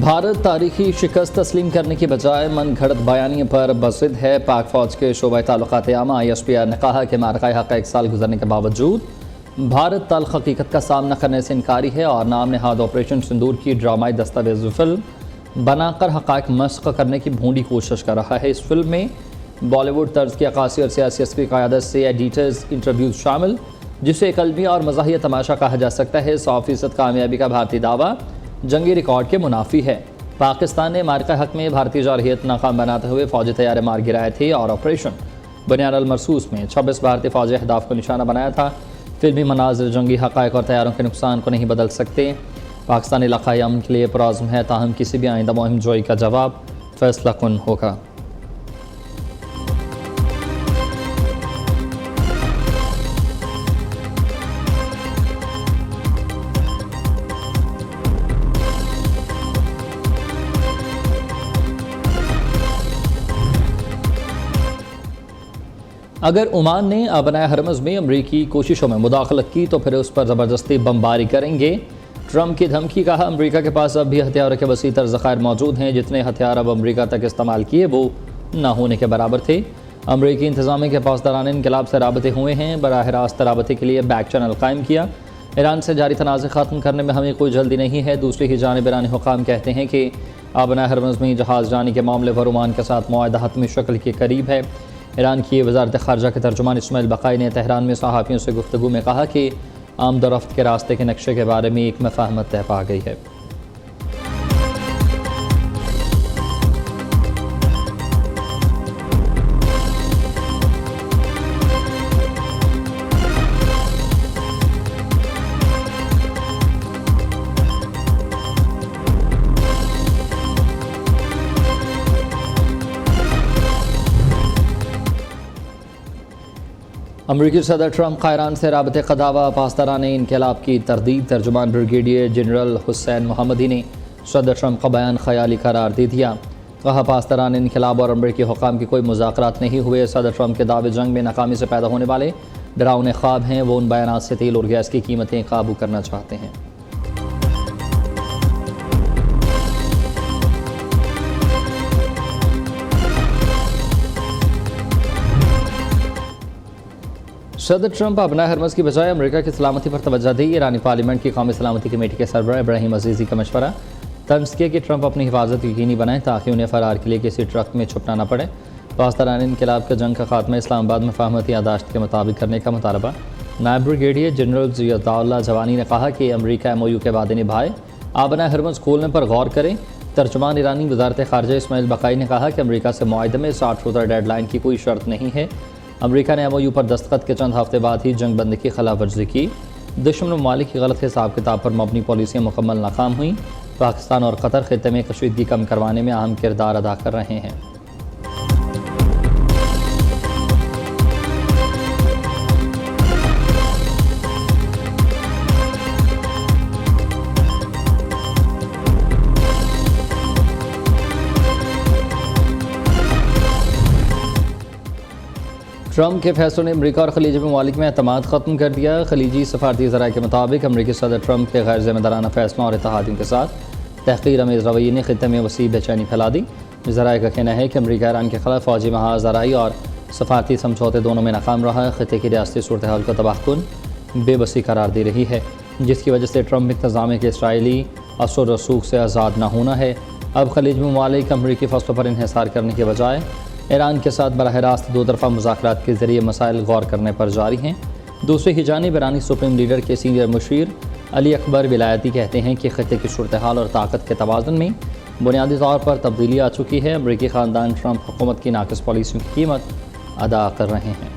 भारत तारीखी शिकस्त तस्लीम करने की बजाय मन घड़त बयानी पर बज़िद है। पाक फ़ौज के शोबा ताल्लुकात आमा ISPR ने कहा कि मारका हक़ 1 साल गुजरने के बावजूद भारत तल्ख़ हकीकत का सामना करने से इनकारी है और नाम नहाद ऑपरेशन सिंदूर की ड्रामाई दस्तावेज़ फिल्म बनाकर हक़ाइक़ मस्ख़ करने की भूंडी कोशिश कर रहा है। इस फिल्म में बॉलीवुड तर्ज की अक्कासी और सियासी की क़यादत से एडिटर्स इंटरव्यूज़ शामिल, जिसे एक अलमी और मज़ाहिया तमाशा कहा जा सकता है। 100% कामयाबी का भारतीय दावा जंगी रिकॉर्ड के मुनाफी है। पाकिस्तान ने मारका हक़ में भारतीय जारहियत नाकाम बनाते हुए फ़ौजी तैयारे मार गिराए थे और ऑपरेशन बुनियाद अल मरसूस में 26 भारतीय फ़ौजी अहदाफ को निशाना बनाया था। फिल्मी मनाज़िर जंगी हक़ाइक़ और तैयारों के नुकसान को नहीं बदल सकते। पाकिस्तान इलाक़ाई अमन के लिए पुरअज़्म है, ताहम किसी भी आइंदा मुहिम जोई का जवाब फ़ैसला कुन होगा। अगर ओमान ने अबनाए हरमज़ में अमरीकी कोशिशों में मुदाखलत की तो फिर उस पर ज़बरदस्ती बमबारी करेंगे। ट्रंप की धमकी। कहा, अमरीका के पास अब भी हथियारों के वसी तर ज़ख़ायर मौजूद हैं। जितने हथियार अब अमरीका तक इस्तेमाल किए वो ना होने के बराबर थे। अमरीकी इंतज़ामिया के पास दौरान इनकलाब से राबते हुए हैं। बराह रास्त राबते के लिए बैक चैनल कायम किया। ईरान से जारी तनाज़ ख़त्म करने में हमें कोई जल्दी नहीं है। दूसरी ही जानिब ईरानी हुकाम कहते हैं कि अबनाए हरमज़ में जहाज़ जाने के मामले पर ओमान के साथ मुआहदा हतमी शक्ल के करीब है। ईरान की वज़ारत ख़ारजा के तर्जुमान इस्माइल बक़ाई ने तेहरान में सहाफ़ियों से गुफ्तगू में कहा कि आमदोरफ्त के रास्ते के नक्शे के बारे में एक मफ़ाहमत तय पा गई है। अमरीकी सदर ट्रंप का ईरान से राबते का दावा। पासदारान इनकलाब की तरदीद। तर्जुमान ब्रिगेडियर जनरल हुसैन मोहम्मदी ने सदर ट्रंप का बयान ख़याली करार दे दिया। कहा, पासदारान इनकलाब और अमरीकी हुकाम के कोई मुज़ाकरात नहीं हुए। सदर ट्रंप के दावे जंग में नाकामी से पैदा होने वाले डरावने ख्वाब हैं। वो उन बयानात से तेल और गैस की कीमतें काबू करना चाहते हैं। सदर ट्रंप अबनाए हरमज़ की बजाय अमरीका की सलामती पर तवज्जो दी। ईरानी पार्लियामेंट की कौमी सलामती कमेटी के सरबराह इब्राहिम अज़ीज़ी का मशवरा। तंज किया कि ट्रंप अपनी हिफाजत यकीनी बनाएं ताकि उन्हें फ़रार के लिए किसी ट्रक में छुपना न पड़े। पासदारान इनकलाब के जंग का खात्मा इस्लामाबाद में फ़हमत यादाश्त के मुताबिक करने का मुतालबा। नायब ब्रिगेडियर जनरल ज़ियाउद्दौला जवानी ने कहा कि अमरीका MOU के वादे निभाए, अबनाए हरमज़ खोलने पर गौर करें। तर्जुमान ईरानी वज़ारत ख़ारजा इस्माइल बक़ाई ने कहा कि अमरीका से मुआहदे में 60 रोज़ा डेडलाइन की कोई शर्त नहीं है। अमरीका ने MOU पर दस्तखत के चंद हफ्ते बाद ही जंग बंदी की खिलाफ वर्जी की। दुश्मन ममालिक की गलत हिसाब किताब पर मबनी पॉलिसियाँ मुकम्मल नाकाम हुई। पाकिस्तान और कतर खित्ते में कशीदगी कम करवाने में अहम किरदार अदा कर रहे हैं। ट्रंप के फैसलों ने अमरीका और खलीजी ममालिक में एतमाद ख़त्म कर दिया। खलीजी सफारती ज़राए के मुताबिक अमरीकी सदर ट्रंप के गैर ज़िम्मेदाराना फैसलों और इत्तेहादियों के साथ तहक़ीर अमेज़ रवैये ने खित्ते में वसी बेचैनी फैला दी। ज़राए का कहना है कि अमरीका ईरान के खिलाफ फ़ौजी महाज़राई और सफारती समझौते दोनों में नाकाम रहा है। खित्ते की रियासती सूरत हाल को तबाहकुन बेबसी करार दे रही है, जिसकी वजह से ट्रंप इंतज़ाम के इसराइली असर रसूख से आज़ाद न होना है। अब खलीजी ममालिक अमरीकी फैसलों पर इन्हिसार करने के बजाय ईरान के साथ बराह रास्त दो तरफ़ा मुज़ाकरात के ज़रिए मसाइल गौर करने पर जारी हैं। दूसरी ही जानिब ईरानी सुप्रीम लीडर के सीनियर मुशीर अली अकबर विलायती कहते हैं कि खित्ते की सूरत हाल और ताकत के तवाज़ुन में बुनियादी तौर पर तब्दीली आ चुकी है। अमरीकी ख़ानदान ट्रंप हुकूमत की नाक़िस पॉलिसियों की कीमत अदा कर रहे हैं।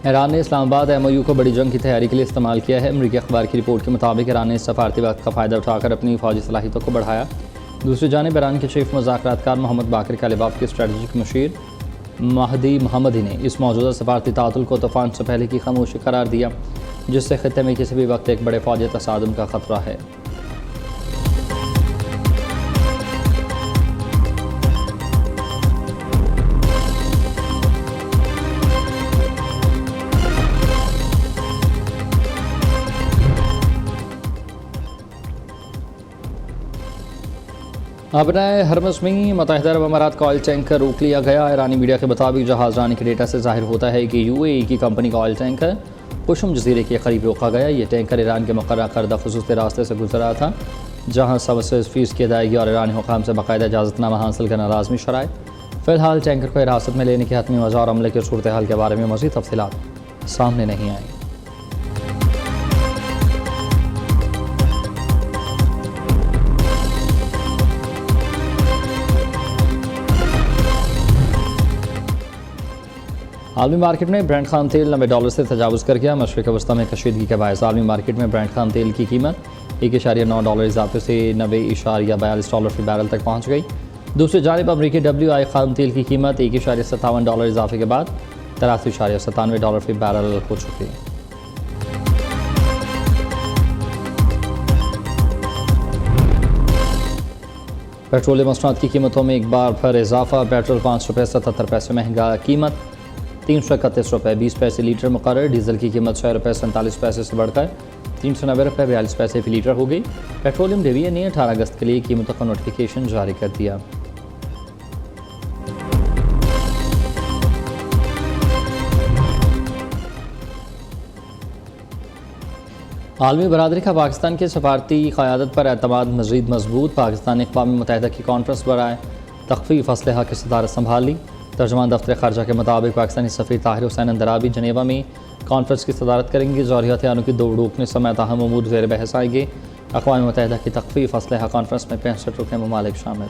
ईरान ने इस्लामाबाद MOU को बड़ी जंग की तैयारी के लिए इस्तेमाल किया है। अमरीकी अखबार की रिपोर्ट के मुताबिक ईरान ने सफारती वक्त का फ़ायदा उठाकर अपनी फ़ौजी सलाहियतों को बढ़ाया। दूसरी जानिब ईरान के चीफ मुज़ाकरातकार मोहम्मद बाकर कालिबाफ के स्ट्रेटजिक मुशीर महदी मोहम्मदी ने इस मौजूदा सफारती तातुल को तूफ़ान से पहले की खामोशी करार दिया। जिससे खित्ते में किसी भी वक्त एक बड़े फौजी तसादुम का खतरा है। अपने हरमस में मुत्तहिदा अरब अमारात का ऑयल टैंकर रोक लिया गया। ईरानी मीडिया के मुताबिक जहाज़रानी के डेटा से जाहिर होता है कि यूएई की कंपनी का ऑयल टैंकर कुशम जजीरे के करीब रोका गया। ये टैंकर ईरान के मुकर्रर करदा खुसूसी रास्ते से गुजरा था, जहाँ सर्विसेज फीस की अदायगी और ईरानी हुकाम से बाकायदा इजाज़तनामा हासिल करना लाजमी शराइत। फ़िलहाल टैंकर को हिरासत में लेने के हतमी वजह और अमले की सूरत हाल के बारे में मज़ीद तफ़सीलात सामने नहीं आई। आलमी मार्केट में ब्रांड खाम तेल $90 से तजावुज़ कर गया। मशरिक़ वस्ता में कशीदगी के बायस आलमी मार्केट में ब्रांड खाम तेल की कीमत $1.9 इजाफे से $90.42 फी बैरल तक पहुँच गई। दूसरी जानिब अमरीकी WI खाम तेल की कीमत $1.57 इजाफे के बाद $83.97 फी बैरल हो चुकी है। पेट्रोलियम मसनूआत की कीमतों में एक बार फिर इजाफा। पेट्रोल ₹5.77 महंगा, कीमत ₹331.20 लीटर मुकर्रर। डीजल की कीमत ₹6.47 से बढ़कर ₹390.42 फी लीटर हो गई। पेट्रोलियम डिवीजन ने 18 अगस्त के लिए कीमतों का नोटिफिकेशन जारी कर दिया। आलमी बरादरी का पाकिस्तान के सफारती क़यादत पर एतमाद मज़ीद मजबूत। पाकिस्तान ने अक़वाम मुत्तहिदा की कॉन्फ्रेंस बराए तख़फ़ीफ़ असलहा की सदारत संभाल ली। तर्जुमान दफ्तर ख़ारजा के मुताबिक पाकिस्तानी सफ़ीर ताहिर हुसैन अंदराबी जनेवा में कॉन्फ्रेंस की सदारत करेंगे। ज़ौहरी हथियारों की दौड़ रोकने समेत अहम उमूर ज़ेर बहस आएंगे। अक़वाम मुत्तहिदा की तख़फ़ीफ़ असलहा कॉन्फ्रेंस में 65 रुकन ममालिक शामिल।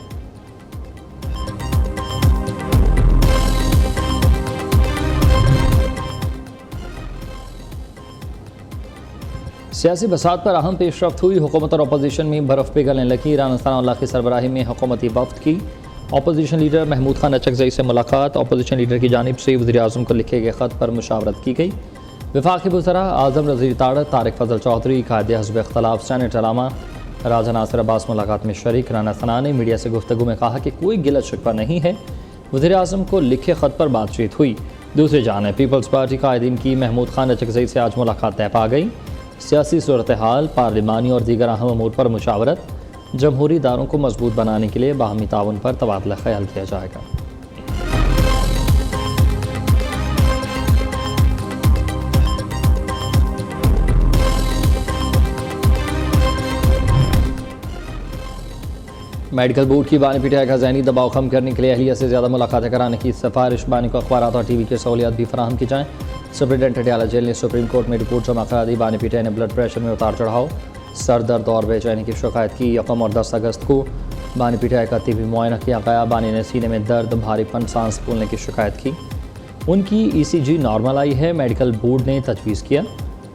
सियासी बसात पर अहम पेशरफ्त हुई। हुकूमत और अपोजिशन में बर्फ़ पिघलने लगी। ईरान सनाउल्लाह की सरबराही में हुकूमती वफ़द की अपोजिशन लीडर महमूद खान अचकज़ई से मुलाकात। अपोजिशन लीडर की जानिब से वज़ीर आज़म को लिखे गए ख़त पर मुशावरत की गई। वफाकी वज़रा आज़म रज़ी तारड़, तारिक फ़ज़ल चौधरी, कायदे हिज़्ब इख्तिलाफ़ सेनेट अलामा राजा नासिर अब्बास मुलाकात में शरीक। राना सना ने मीडिया से गुफ्तगू में कहा कि कोई गिला शिकवा नहीं है। वज़ीर आज़म को लिखे ख़त पर बातचीत हुई। दूसरी जानिब पीपल्स पार्टी कायदीन की महमूद खान अचकज़ई से आज मुलाकात तय पा गई। सियासी सूरत हाल, पार्लिमानी और दीगर अहम अमूर पर मुशावरत। जमहूरी इदारों को मजबूत बनाने के लिए बाहमी ताउन पर तबादला ख्याल किया जाएगा। मेडिकल बोर्ड की बानी पीटीआई का ज़हनी दबाव कम करने के लिए अहलिया से ज़्यादा मुलाकातें कराने की सिफारिश। बानी को अखबारात और TV की सहूलियात भी फराहम की जाएँ। सुप्रीडेंट अटियाला जेल ने सुप्रीम कोर्ट में रिपोर्ट जमा करा दी। बानी पीटीआई ने ब्लड प्रेशर में उतार चढ़ाव, सर दर्द और बेचैनी की शिकायत की। 1 और 10 अगस्त को बानी पीटीआई का तिबी मुआयना किया गया। बानी ने सीने में दर्द, भारीपन, सांस फूलने की शिकायत की। उनकी ECG नॉर्मल आई है। मेडिकल बोर्ड ने तजवीज़ किया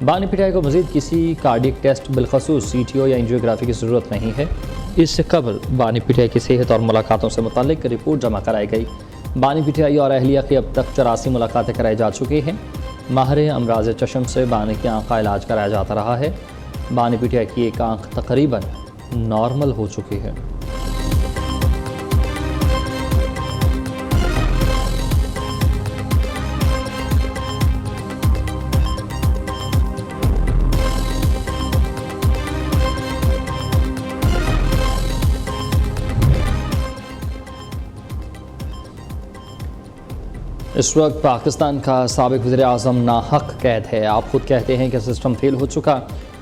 बानी पीटीआई को मज़ीद किसी कार्डियक टेस्ट बिलखसूस CTO या एंजियोग्राफी की ज़रूरत नहीं है। इससे कबल बानी पीटीआई की सेहत और मुलाकातों से मुतालिक रिपोर्ट जमा कराई गई। बानी पीटीआई और अहलिया की अब तक 84 मुलाकातें कराई जा चुकी हैं। माहिर अमराज चशम से बानी की आँख का इलाज कराया जाता रहा है। बानी पीटीआई की एक आँख तकरीबन नॉर्मल हो चुकी है। इस वक्त पाकिस्तान का साबिक वज़ीर-ए-आज़म नाहक कैद है। आप खुद कहते हैं कि सिस्टम फेल हो चुका।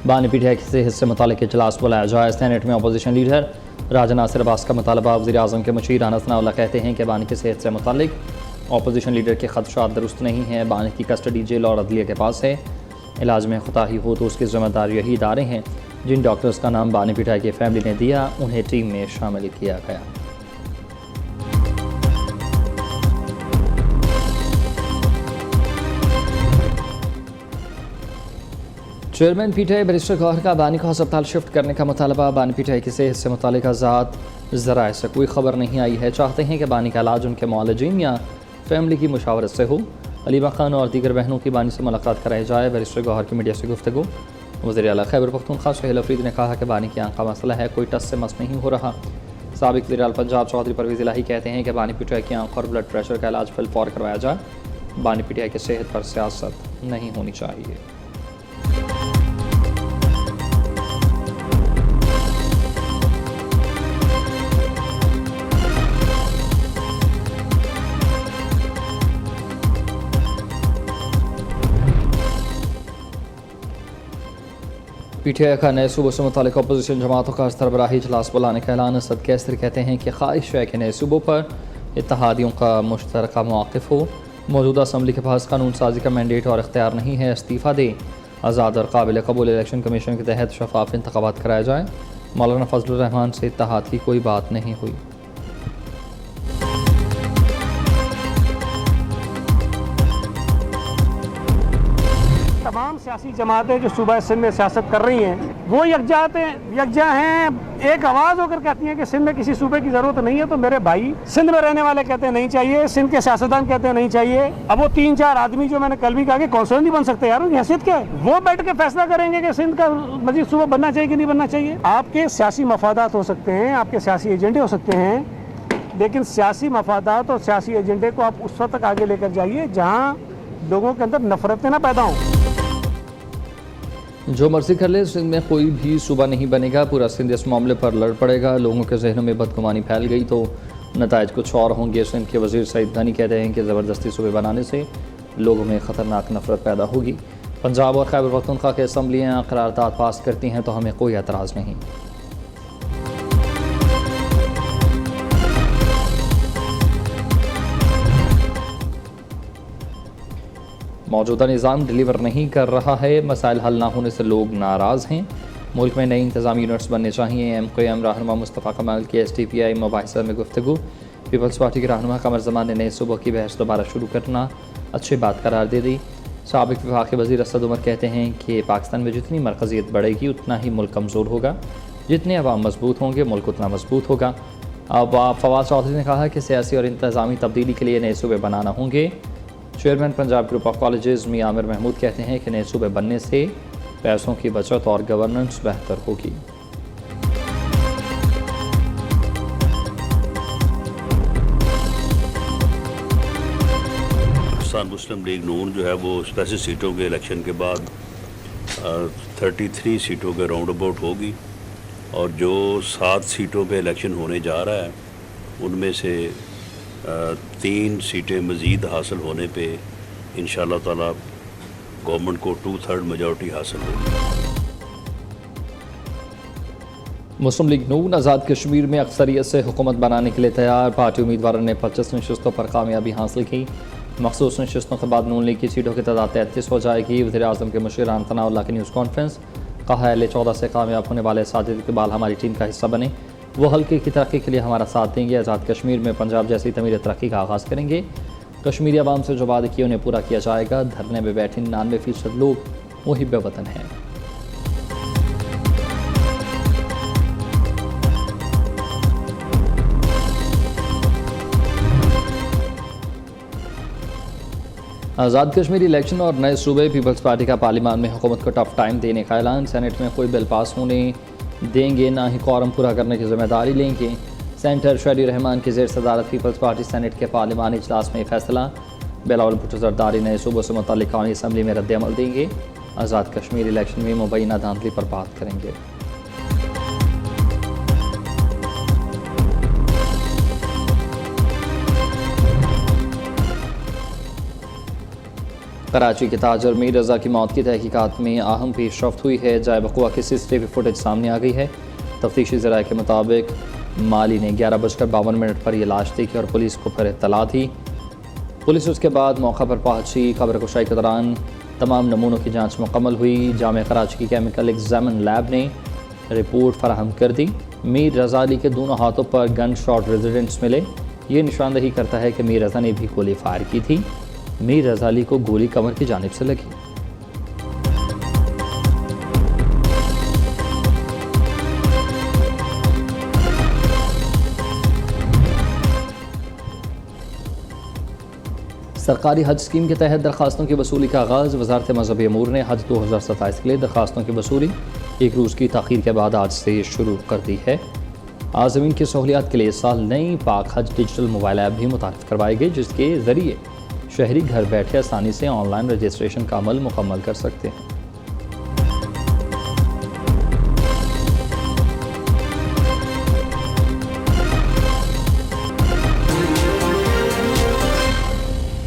बानी पीटीआई की सेहत से मुतालिक इजलास बुलाया जाए। सेनेट में अपोजिशन लीडर राजा नासिर अब्बास का मुतालबा। वज़ीर-ए-आज़म के मुशीर राना सनाउल्लाह कहते हैं कि बानी की सेहत से मुतालिक अपोजिशन लीडर के खदशात दुरुस्त नहीं हैं। बानी की कस्टडी जेल और अदलिया के पास है। इलाज में कोताही हो तो उसकी ज़िम्मेदार यही इदारे हैं। जिन डॉक्टर्स का नाम बानी पीटीआई की फैमिली ने दिया, उन्हें टीम में शामिल किया गया। चेयरमैन पीटीआई बैरिस्टर गौहर का बानी को अस्पताल शिफ्ट करने का मुतालबा। बानी पीटीआई की सेहत से मुतालिक आज़ाद ज़राए से कोई ख़बर नहीं आई है। चाहते हैं कि बानी का इलाज उनके मुआलजीन या फैमिली की मुशावरत से हो। अलीमा खान और दीगर बहनों की बानी से मुलाकात कराई जाए। बैरिस्टर गौहर की मीडिया से गुफ्तगू। वज़ीर आला खैबर पख्तूनख्वा सुहेल अफरीदी ने कहा कि बानी की आंख का मसला है, कोई टस से मस नहीं हो रहा। साबिक वज़ीर आला पंजाब चौधरी परवेज़ इलाही कहते हैं कि बानी पीटीआई की आंख और ब्लड प्रेशर का इलाज फिलफौर करवाया जाए। बानी पीटीआई की सेहत पर सियासत नहीं होनी चाहिए। पीटीआई का नए सूबों से मुतालिक अपोजिशन जमातों का सरबराही इजलास बुलाने का ऐलान। असद कैसर कहते हैं कि ख्वाहिश है कि नए सूबों पर इत्तेहादियों का मुश्तरका मौक़िफ़ हो। मौजूदा असम्बली के पास कानून साजी का मैंडेट और इख्तियार नहीं है, इस्तीफ़ा दे। आज़ाद और काबिल कबूल इलेक्शन कमीशन के तहत शफाफ इंतखाबात कराए जाएँ। मौलाना फजलुर रहमान से इत्तेहाद की कोई बात नहीं हुई। तमाम सियासी जमातें जो सूबा सिंध में सियासत कर रही हैं वो यकजा हैं, एक आवाज़ होकर कहती हैं कि सिंध में किसी सूबे की ज़रूरत नहीं है। तो मेरे भाई सिंध में रहने वाले कहते हैं नहीं चाहिए, सिंध के सियासतदान कहते हैं नहीं चाहिए। अब वो 3-4 आदमी जो मैंने कल भी कहा कि कौंसिलर नहीं बन सकते यार, उनकी हैसियत क्या है? वो बैठ के फैसला करेंगे कि सिंध का मजीद सूबा बनना चाहिए कि नहीं बनना चाहिए। आपके सियासी मफादात हो सकते हैं, आपके सियासी एजेंडे हो सकते हैं, लेकिन सियासी मफादात और सियासी एजेंडे को आप उस वक्त तक आगे लेकर जाइए जहाँ लोगों के अंदर नफरतें ना पैदा हों। जो मर्जी कर ले, सिंध में कोई भी सूबा नहीं बनेगा। पूरा सिंध इस मामले पर लड़ पड़ेगा। लोगों के जहनों में बदगुमानी फैल गई तो नताइज कुछ और होंगे। सिंध के वज़ीर सईद गनी कहते हैं कि ज़बरदस्ती सूबे बनाने से लोगों में ख़तरनाक नफरत पैदा होगी। पंजाब और खैबर पख्तूनख्वा के असम्बलियाँ करारदाद पास करती हैं तो हमें कोई एतराज़ नहीं। मौजूदा निज़ाम डिलीवर नहीं कर रहा है, मसाइल हल ना होने से लोग नाराज़ हैं। मुल्क में नई इंतज़ामी यूनिट्स बनने चाहिए। MKM रहनुमा मुस्तफ़ा कमाल की STPI मुबाहिसा में गुफ्तगू। पीपल्स पार्टी के रहनुमा कमर ज़मान ने नए सूबों की बहस दोबारा शुरू करना अच्छी बात करार दे दी। साबिक़ विफाक़ी वज़ीर असद उमर कहते हैं कि पाकिस्तान में जितनी मरकज़ियत बढ़ेगी उतना ही मुल्क कमज़ोर होगा, जितने अवाम मजबूत होंगे मुल्क उतना मजबूत होगा। अब फवाद चौधरी ने कहा कि सियासी और इंतज़ामी तब्दीली के लिए नए सूबे बनाना होंगे। Chairman Punjab group of colleges Mian Aamir Mahmood कहते हैं कि नए सूबे बनने से पैसों की बचत और गवर्नेंस बेहतर होगी। पाकिस्तान मुस्लिम लीग नून जो है वो स्पेसिफिक सीटों के इलेक्शन के बाद 33 सीटों के राउंड अबाउट होगी और जो 7 सीटों पे इलेक्शन होने जा रहा है उनमें से 3 सीटें मज़ीद हासिल होने पे इंशाअल्लाह ताला गवर्नमेंट को 2/3 मेजॉरिटी हासिल होगी। मुस्लिम लीग नून आज़ाद कश्मीर में अक्सरियत से हुकूमत बनाने के लिए तैयार। पार्टी उम्मीदवारों ने 25 नशस्तों पर कामयाबी हासिल की। मखसूस नशस्तों के बाद नून लीग की सीटों की तादाद 33 हो जाएगी। वज़ीर आज़म के मुशीर तनाउल्लाह की न्यूज़ कॉन्फ्रेंस। कहा है 14 से कामयाब होने वाले साजिद इकबाल हमारी टीम का हिस्सा बने, वो हल्के की तरक्की के लिए हमारा साथ देंगे। आज़ाद कश्मीर में पंजाब जैसी तमीर तरक्की का आगाज़ करेंगे। कश्मीरी आवाम से जो वादे किए उन्हें पूरा किया जाएगा। धरने में बैठे 99% लोग मुहिब वतन हैं। आज़ाद कश्मीर इलेक्शन और नए सूबे। पीपल्स पार्टी का पार्लियामान में हुकूमत को टफ टाइम देने का ऐलान। सेनेट में कोई बिल पास होने देंगे ना ही कौरम पूरा करने की जिम्मेदारी लेंगे। सेंटर शहरी रहमान की ज़ेर सदारत पीपल्स पार्टी सेनेट के पार्लिमानी इजलास में फैसला। बिलावल भुट्टो जरदारी नए सूबों से मुतल्लिक़ कौमी असम्बली में रद्द अमल देंगे। आज़ाद कश्मीर इलेक्शन में मुबैना धांधली पर बात करेंगे। कराची के ताजर मीर रज़ा की मौत की तहकीकात में अहम पेशरफ्त हुई है। जाए बकुआ की CCTV फुटेज सामने आ गई है। तफ्तीशी ज़राए के मुताबिक माली ने 11:52 पर यह लाश देखी और पुलिस को फिर इत्तला दी। पुलिस उसके बाद मौका पर पहुंची। खबर कुशाई के दौरान तमाम नमूनों की जांच मुकम्मल हुई। जामे कराची की केमिकल एग्जामिन लैब ने रिपोर्ट फराहम कर दी। मीर रज़ा अली के दोनों हाथों पर गन शॉट रेजिडेंट्स मिले। ये निशानदही करता है कि मीर रज़ा ने भी गोली फायर की थी। मीर रज़ा अली को गोली कमर की जानिब से लगी। सरकारी हज स्कीम के तहत दरखास्तों की वसूली का आगाज़। वजारत मज़हबी अमूर ने हज 2027 के लिए दरखास्तों की वसूली एक रोज़ की ताख़ीर के बाद आज से शुरू कर दी है। आज़मीन की सहूलियात के लिए इस साल नई पाक हज डिजिटल मोबाइल ऐप भी मुतारिफ करवाई गई, जिसके ज़रिए शहरी घर बैठे आसानी से ऑनलाइन रजिस्ट्रेशन का अमल मुकम्मल कर सकते हैं।